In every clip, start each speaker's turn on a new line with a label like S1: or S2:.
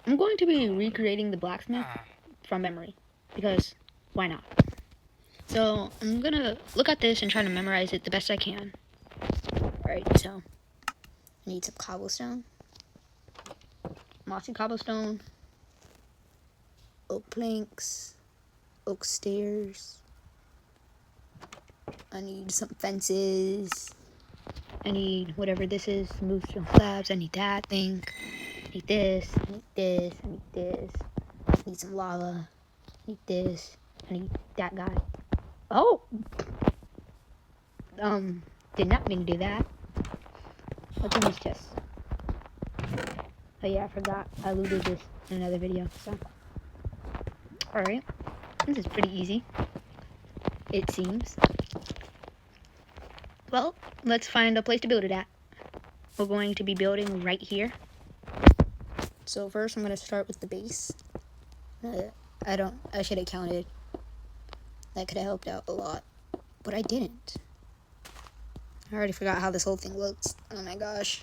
S1: I'm going to be recreating the blacksmith from memory, because why not? So I'm gonna look at this and try to memorize it the best I can. Alright, so I need some cobblestone, mossy cobblestone, oak planks, oak stairs. I need some fences. I need whatever this is, smooth stone slabs. I need that thing. I need this. I need this. I need this. I need some lava. I need this. I need that guy. Oh! Did not mean to do that. What's in this chest? Oh yeah, I forgot. I looted this in another video, so. Alright. This is pretty easy. It seems. Well, let's find a place to build it at. We're going to be building right here. So first I'm going to start with the base. I should have counted. That could have helped out a lot. But I didn't. I already forgot how this whole thing looks. Oh my gosh.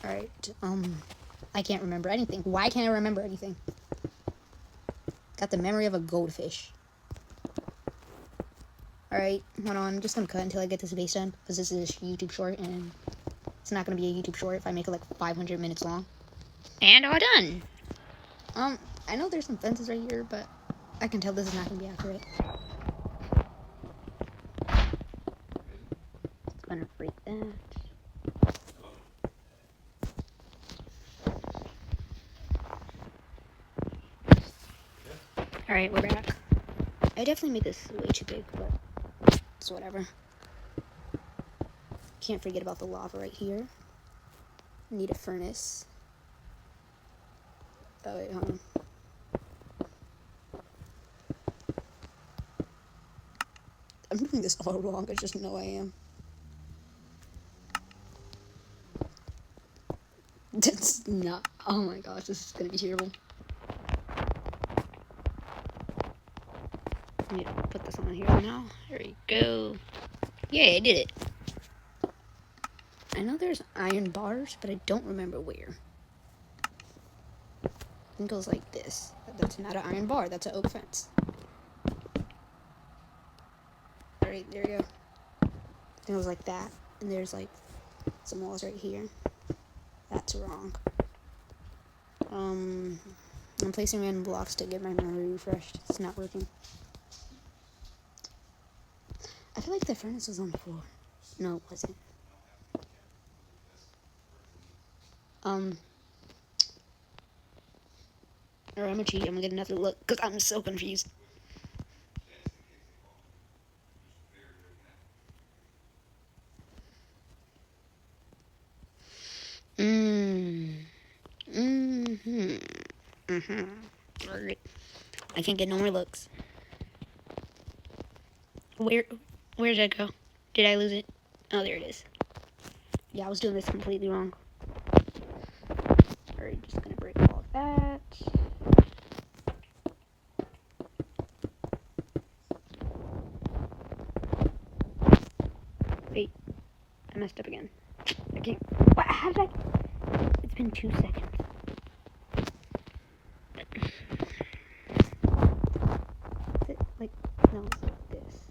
S1: Alright, I can't remember anything. Why can't I remember anything? Got the memory of a goldfish. Alright, hold on. I'm just gonna cut until I get this base done, because this is a YouTube short, and it's not gonna be a YouTube short if I make it like 500 minutes long. And all done! I know there's some fences right here, but I can tell this is not gonna be accurate. Just gonna break that. Alright, we're back. I definitely made this way too big, but it's whatever. Can't forget about the lava right here. Need a furnace. Oh wait, hold on. I'm doing this all wrong, I just know I am. That's not, oh my gosh, this is gonna be terrible. I need to put this on here now. There we go. Yeah, I did it. I know there's iron bars, but I don't remember where. I think it was like this. That's not an iron bar, that's an oak fence. Alright, there we go. I think it was like that. And there's like some walls right here. That's wrong. I'm placing random blocks to get my memory refreshed. It's not working. I feel like the furnace was on the floor. No, it wasn't. Or I'm gonna cheat. I'm gonna get another look because I'm so confused. Alright. I can't get no more looks. Where did it go? Did I lose it? Oh, there it is. Yeah, I was doing this completely wrong. Alright, just gonna break all of that. Wait, I messed up again. I can't. What? How did I? It's been 2 seconds. Is it like? No, it's like this.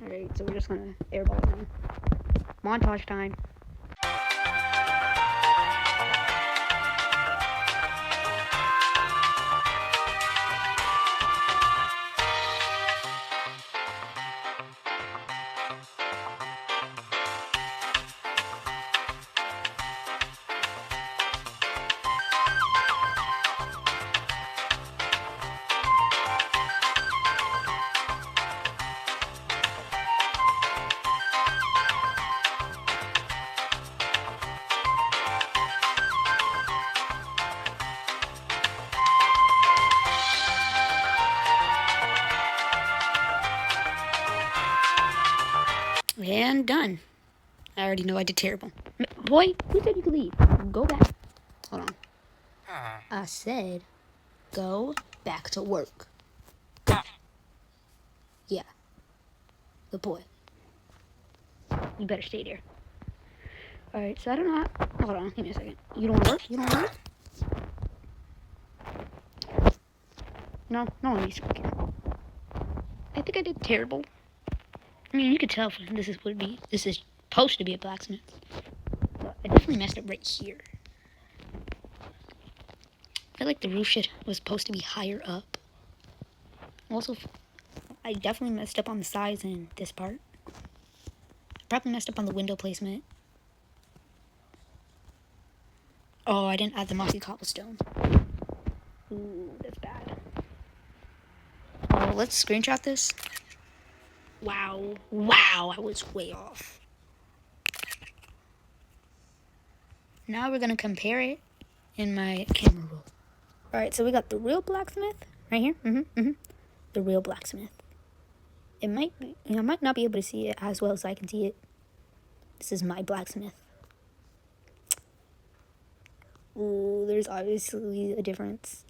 S1: Alright, so we're just gonna airball it now. Montage time. And done. I already know I did terrible. Boy, who said you could leave? Go back. Hold on. I said, go back to work. Yeah. Good boy. You better stay there. Alright, so I don't know how... Hold on, give me a second. You don't work? You don't work? No, no one needs to work here. I think I did terrible. I mean, you could tell from this is supposed to be a blacksmith. But I definitely messed up right here. I feel like the roof was supposed to be higher up. Also, I definitely messed up on the sides in this part. I probably messed up on the window placement. Oh, I didn't add the mossy cobblestone. Ooh, that's bad. Oh, let's screenshot this. Wow. Wow, I was way off. Now we're going to compare it in my camera roll. Alright, so we got the real blacksmith right here. The real blacksmith. It might be, I might not be able to see it as well as I can see it. This is my blacksmith. Ooh, there's obviously a difference.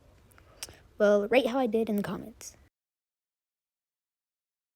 S1: Well, rate how I did in the comments.